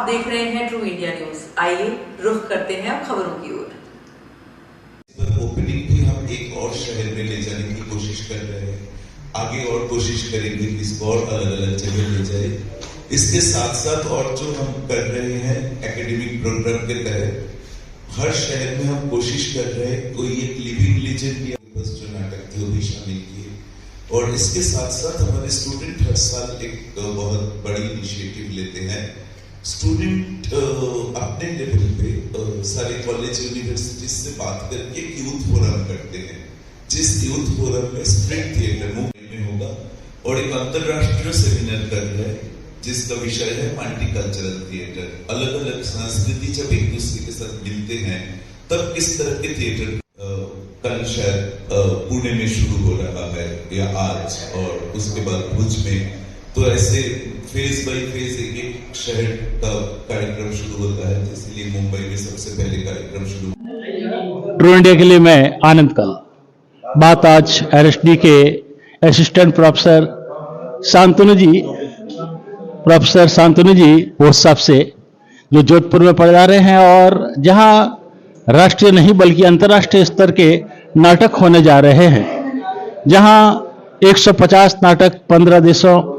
देख रहे हैं ट्रू इंडिया न्यूज। आइए रुख करते हैं अब खबरों की ओर। ओपनिंग भी हम एक और शहर में ले जाने की कोशिश कर रहे हैं, आगे और कोशिश करेंगे कि इसको और अलग अलग जगह ले जाए। इसके साथ साथ और जो हम कर रहे हैं एकेडमिक प्रोग्राम के तहत हर शहर में हम कोशिश कर रहे हैं कोई एक लिविंग लेजेंड या बस जो नाटक थे वो भी शामिल किए। और इसके साथ साथ हमारे स्टूडेंट हर साल एक बहुत बड़ी इनिशिएटिव लेते हैं। स्टूडेंट अपने लेवल पे सारे कॉलेज यूनिवर्सिटी से बात करके यूथ फोरम करते हैं, जिस यूथ फोरम में स्ट्रीट थिएटर मुंबई में होगा और एक अंतरराष्ट्रीय सेमिनार कर रहे हैं जिसका विषय है मल्टीकल्चरल थिएटर। अलग अलग संस्कृति जब एक दूसरे के साथ मिलते हैं तब किस तरह के थिएटर कल शायद पुणे में शुरू हो रहा है या आज, और उसके बाद भुज में। तो ऐसे फेज बाय फेज एक एक शहर का कार्यक्रम शुरू होता है, इसलिए मुंबई में सबसे पहले कार्यक्रम शुरू। ट्रू इंडिया के लिए मैं आनंद कल। बात आज RSD के असिस्टेंट प्रोफेसर शांतनु जी वो साहब से, जो जोधपुर में पढ़ा रहे हैं और जहां राष्ट्रीय नहीं बल्कि अंतर्राष्ट्रीय स्तर के नाटक होने जा रहे हैं, जहां 150 नाटक 15 देशों,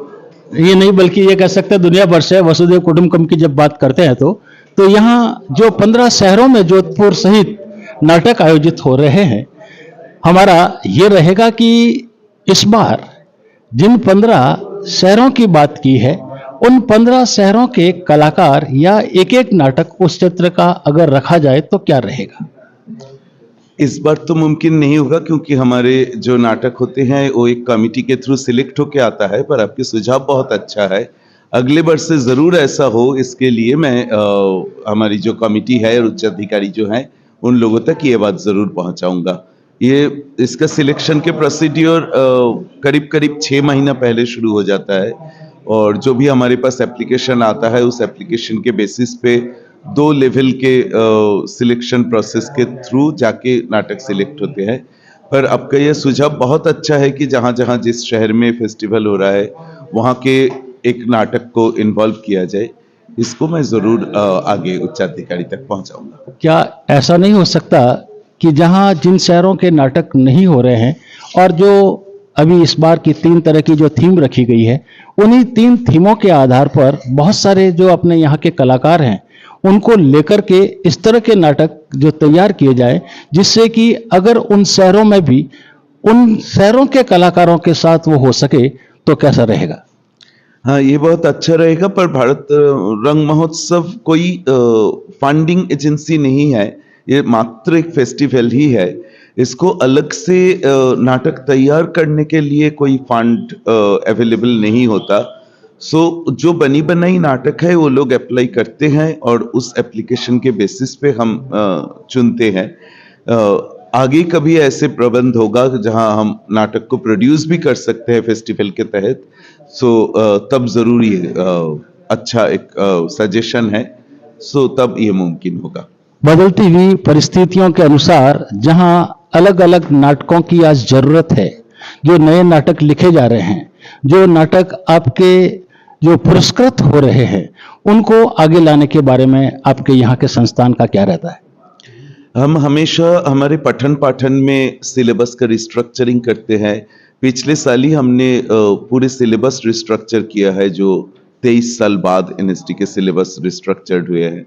ये नहीं बल्कि ये कह सकते हैं दुनिया भर से वसुधैव कुटुंबकम की जब बात करते हैं तो यहाँ जो 15 शहरों में जोधपुर सहित नाटक आयोजित हो रहे हैं, हमारा ये रहेगा कि इस बार जिन 15 शहरों की बात की है उन 15 शहरों के कलाकार या एक एक नाटक उस क्षेत्र का अगर रखा जाए तो क्या रहेगा? इस बार तो मुमकिन नहीं होगा क्योंकि हमारे जो नाटक होते हैं वो एक कमेटी के थ्रू सिलेक्ट होके आता है, पर आपके सुझाव बहुत अच्छा है। अगले वर्ष से जरूर ऐसा हो, इसके लिए मैं हमारी जो कमेटी है और उच्च अधिकारी जो हैं उन लोगों तक ये बात जरूर पहुंचाऊंगा। इसका सिलेक्शन के प्रोसीड्योर करीब करीब 6 महीना पहले शुरू हो जाता है और जो भी हमारे पास एप्लीकेशन आता है उस एप्लीकेशन के बेसिस पे 2 लेवल के सिलेक्शन प्रोसेस के थ्रू जाके नाटक सिलेक्ट होते हैं। पर आपका यह सुझाव बहुत अच्छा है कि जहाँ जहाँ जिस शहर में फेस्टिवल हो रहा है वहाँ के एक नाटक को इन्वॉल्व किया जाए। इसको मैं जरूर आगे उच्चाधिकारी तक पहुँचाऊंगा। क्या ऐसा नहीं हो सकता कि जहाँ जिन शहरों के नाटक नहीं हो रहे हैं और जो अभी इस बार की 3 तरह की जो थीम रखी गई है, उन्हीं 3 थीमों के आधार पर बहुत सारे जो अपने यहाँ के कलाकार हैं उनको लेकर के इस तरह के नाटक जो तैयार किए जाए, जिससे कि अगर उन शहरों में भी उन शहरों के कलाकारों के साथ वो हो सके तो कैसा रहेगा? हाँ, ये बहुत अच्छा रहेगा। पर भारत रंग महोत्सव कोई फंडिंग एजेंसी नहीं है, ये मात्र एक फेस्टिवल ही है। इसको अलग से नाटक तैयार करने के लिए कोई फंड अवेलेबल नहीं होता। सो जो बनी बनाई नाटक है वो लोग अप्लाई करते हैं और उस एप्लीकेशन के बेसिस पे हम चुनते हैं। आगे कभी ऐसे प्रबंध होगा जहां हम नाटक को प्रोड्यूस भी कर सकते हैं फेस्टिवल के तहत, सो तब जरूर ये अच्छा एक सजेशन है, सो तब ये मुमकिन होगा। बदलती हुई परिस्थितियों के अनुसार जहां अलग अलग नाटकों की आज जरूरत है, जो नए नाटक लिखे जा रहे हैं, जो नाटक आपके जो पुरस्कृत हो रहे हैं, उनको आगे लाने के बारे में आपके यहाँ के संस्थान का क्या रहता है? हम हमेशा हमारे पठन पाठन में सिलेबस का रिस्ट्रक्चरिंग करते हैं। पिछले साल ही हमने पूरे सिलेबस रिस्ट्रक्चर किया है, जो 23 साल बाद NSD के सिलेबस रिस्ट्रक्चर्ड हुए हैं।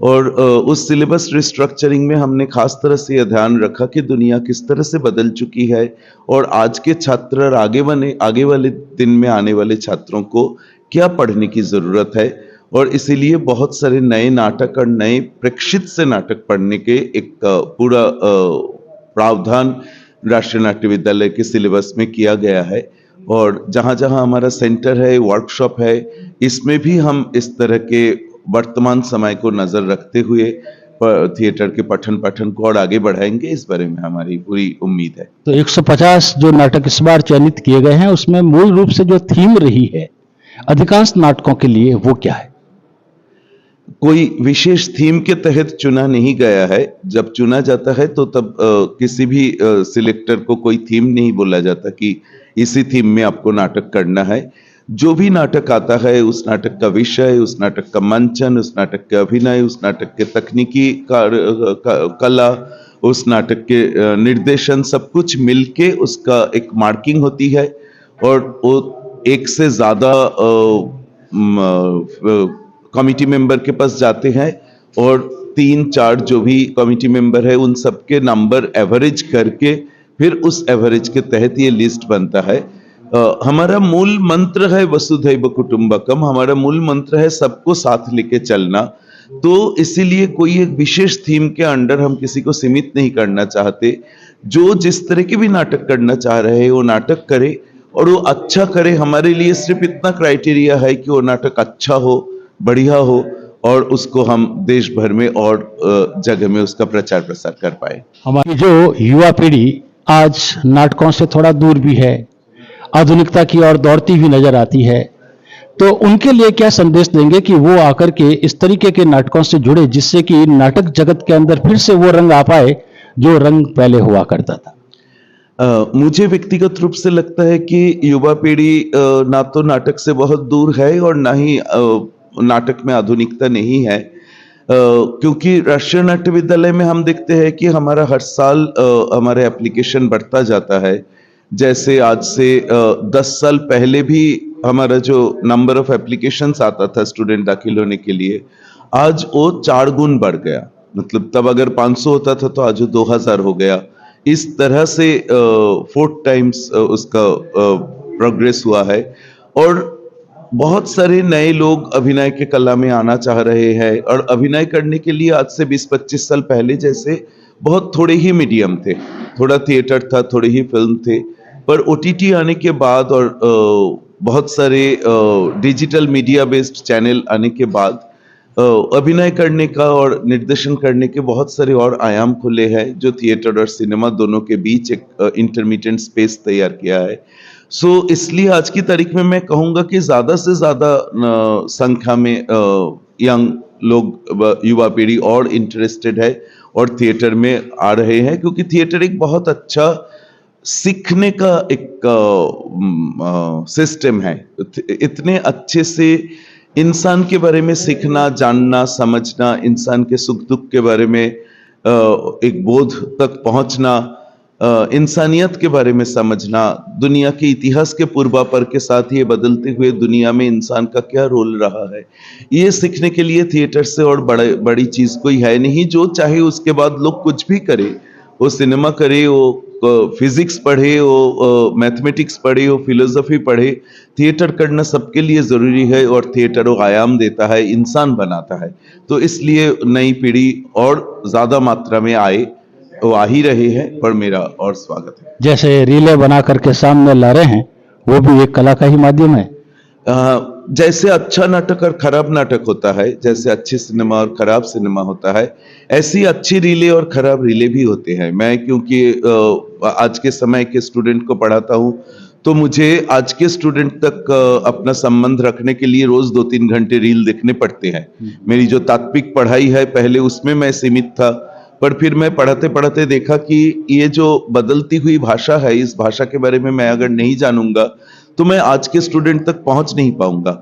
और उस सिलेबस रिस्ट्रक्चरिंग में हमने खास तरह से यह ध्यान रखा कि दुनिया किस तरह से बदल चुकी है और आज के छात्र और आगे वाले दिन में आने वाले छात्रों को क्या पढ़ने की जरूरत है, और इसीलिए बहुत सारे नए नाटक और नए प्रेक्षित से नाटक पढ़ने के एक पूरा प्रावधान राष्ट्रीय नाट्य विद्यालय के सिलेबस में किया गया है। और जहाँ जहाँ हमारा सेंटर है, वर्कशॉप है, इसमें भी हम इस तरह के वर्तमान समय को नजर रखते हुए थिएटर के पठन पाठन को और आगे बढ़ाएंगे, इस बारे में हमारी पूरी उम्मीद है। तो 150 जो नाटक इस बार चयनित किए गए हैं उसमें मूल रूप से जो थीम रही है अधिकांश नाटकों के लिए वो क्या है? कोई विशेष थीम के तहत चुना नहीं गया है। जब चुना जाता है तो तब किसी भी सिलेक्टर को कोई थीम नहीं बोला जाता कि इसी थीम में आपको नाटक करना है। जो भी नाटक आता है उस नाटक का विषय, उस नाटक का मंचन, उस नाटक के अभिनय, उस नाटक के तकनीकी कला, उस नाटक के निर्देशन, सब कुछ मिलके उसका एक मार्किंग होती है और वो एक से ज्यादा कमिटी मेंबर के पास जाते हैं और 3-4 जो भी कमिटी मेंबर है उन सबके नंबर एवरेज करके फिर उस एवरेज के तहत ये लिस्ट बनता है। हमारा मूल मंत्र है वसुधैव कुटुंबकम, हमारा मूल मंत्र है सबको साथ लेके चलना। तो इसीलिए कोई एक विशेष थीम के अंडर हम किसी को सीमित नहीं करना चाहते। जो जिस तरह के भी नाटक करना चाह रहे हैं वो नाटक करे और वो अच्छा करे। हमारे लिए सिर्फ इतना क्राइटेरिया है कि वो नाटक अच्छा हो, बढ़िया हो और उसको हम देश भर में और जगह में उसका प्रचार प्रसार कर पाए। हमारी जो युवा पीढ़ी आज नाटकों से थोड़ा दूर भी है, आधुनिकता की ओर दौड़ती हुई नजर आती है, तो उनके लिए क्या संदेश देंगे कि वो आकर के इस तरीके के नाटकों से जुड़े जिससे कि नाटक जगत के अंदर फिर से वो रंग आ पाए जो रंग पहले हुआ करता था? मुझे व्यक्तिगत रूप से लगता है कि युवा पीढ़ी ना तो नाटक से बहुत दूर है और ना ही नाटक में आधुनिकता नहीं है, क्योंकि राष्ट्रीय नाट्य विद्यालय में हम देखते हैं कि हमारा हर साल हमारे एप्लीकेशन बढ़ता जाता है। जैसे आज से 10 साल पहले भी हमारा जो नंबर ऑफ एप्लीकेशंस आता था स्टूडेंट दाखिल होने के लिए, आज वो 4 गुण बढ़ गया। मतलब तब अगर 500 होता था तो आज वो 2000 हो गया। इस तरह से 4 टाइम्स उसका प्रोग्रेस हुआ है और बहुत सारे नए लोग अभिनय के कला में आना चाह रहे हैं और अभिनय करने के लिए आज से 20-25 साल पहले जैसे बहुत थोड़े ही मीडियम थे, थोड़ा थिएटर था, थोड़े ही फिल्म थे, पर ओटीटी आने के बाद और बहुत सारे डिजिटल मीडिया बेस्ड चैनल आने के बाद अभिनय करने का और निर्देशन करने के बहुत सारे और आयाम खुले हैं जो थिएटर और सिनेमा दोनों के बीच एक इंटरमीडिएट स्पेस तैयार किया है। सो इसलिए आज की तारीख में मैं कहूँगा कि ज़्यादा से ज़्यादा संख्या में यंग लोग, युवा पीढ़ी और इंटरेस्टेड है और थिएटर में आ रहे हैं, क्योंकि थिएटर एक बहुत अच्छा सीखने का एक सिस्टम है। इतने अच्छे से इंसान के बारे में सीखना, जानना, समझना, इंसान के सुख दुख के बारे में एक बोध तक पहुंचना, इंसानियत के बारे में समझना, दुनिया के इतिहास के पूर्वापर के साथ ये बदलते हुए दुनिया में इंसान का क्या रोल रहा है, ये सीखने के लिए थिएटर से और बड़ी चीज कोई है नहीं। जो चाहे उसके बाद लोग कुछ भी करे, वो सिनेमा करे, वो फिजिक्स पढ़े, वो मैथमेटिक्स पढ़े, वो फिलोसफी पढ़े, थिएटर करना सबके लिए जरूरी है और थिएटर वो आयाम देता है, इंसान बनाता है। तो इसलिए नई पीढ़ी और ज्यादा मात्रा में आए, वो आ ही रहे हैं, पर मेरा और स्वागत है। जैसे रीले बना करके सामने ला रहे हैं, वो भी एक कला का ही माध्यम है। जैसे अच्छा नाटक और खराब नाटक होता है, जैसे अच्छी सिनेमा और खराब सिनेमा होता है, ऐसी अच्छी रीले और खराब रीले भी होते हैं। मैं क्योंकि आज के समय के स्टूडेंट को पढ़ाता हूँ, तो मुझे आज के स्टूडेंट तक अपना संबंध रखने के लिए रोज 2-3 घंटे रील देखने पड़ते हैं। मेरी जो तात्विक पढ़ाई है पहले उसमें मैं सीमित था, पर फिर मैं पढ़ाते पढ़ाते देखा कि ये जो बदलती हुई भाषा है, इस भाषा के बारे में मैं अगर नहीं जानूंगा तो मैं आज के स्टूडेंट तक पहुंच नहीं पाऊंगा।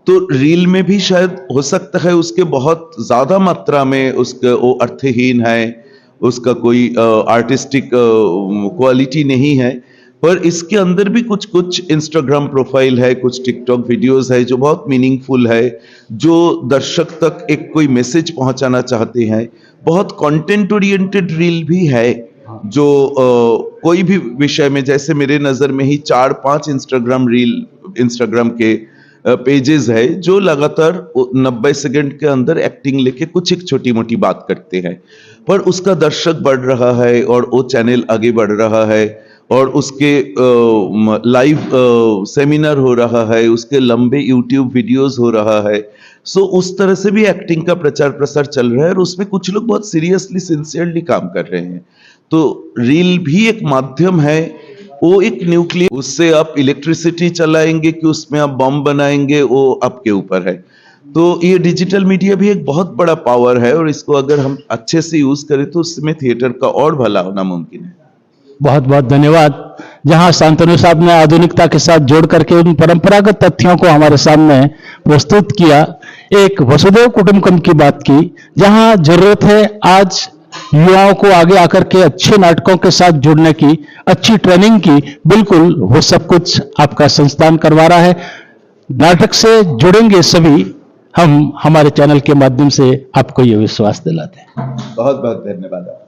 तो रील में भी शायद हो सकता है उसके बहुत ज्यादा मात्रा में उसका वो अर्थहीन है, उसका कोई आर्टिस्टिक क्वालिटी नहीं है, पर इसके अंदर भी कुछ कुछ इंस्टाग्राम प्रोफाइल है, कुछ टिकटॉक वीडियोस है जो बहुत मीनिंगफुल है, जो दर्शक तक एक कोई मैसेज पहुंचाना चाहते हैं। बहुत कंटेंट ओरिएंटेड रील भी है जो कोई भी विषय में, जैसे मेरे नजर में ही 4-5 इंस्टाग्राम के पेजेस है जो लगातार 90 सेकंड के अंदर एक्टिंग लेके कुछ एक छोटी मोटी बात करते हैं, पर उसका दर्शक बढ़ रहा है और वो चैनल आगे बढ़ रहा है और उसके लाइव सेमिनार हो रहा है, उसके लंबे यूट्यूब वीडियोस हो रहा है। सो उस तरह से भी एक्टिंग का प्रचार प्रसार चल रहा है और उसमें कुछ लोग बहुत सीरियसली सिंसियरली काम कर रहे हैं। तो रील भी एक माध्यम है, वो एक न्यूक्लियर, उससे आप इलेक्ट्रिसिटी चलाएंगे कि उसमें आप बम बनाएंगे, वो आपके ऊपर है। तो ये डिजिटल मीडिया भी एक बहुत बड़ा पावर है और इसको अगर हम अच्छे से यूज करें तो उसमें थिएटर का और भला होना मुमकिन है। बहुत बहुत धन्यवाद जहां शांतनु साहब ने आधुनिकता के साथ जोड़ करके उन परंपरागत तथ्यों को हमारे सामने प्रस्तुत किया, एक वसुधैव कुटुंबकम की बात की, जहां जरूरत है आज युवाओं को आगे आकर के अच्छे नाटकों के साथ जुड़ने की, अच्छी ट्रेनिंग की, बिल्कुल वो सब कुछ आपका संस्थान करवा रहा है। नाटक से जुड़ेंगे सभी, हम हमारे चैनल के माध्यम से आपको ये विश्वास दिलाते हैं। बहुत बहुत धन्यवाद।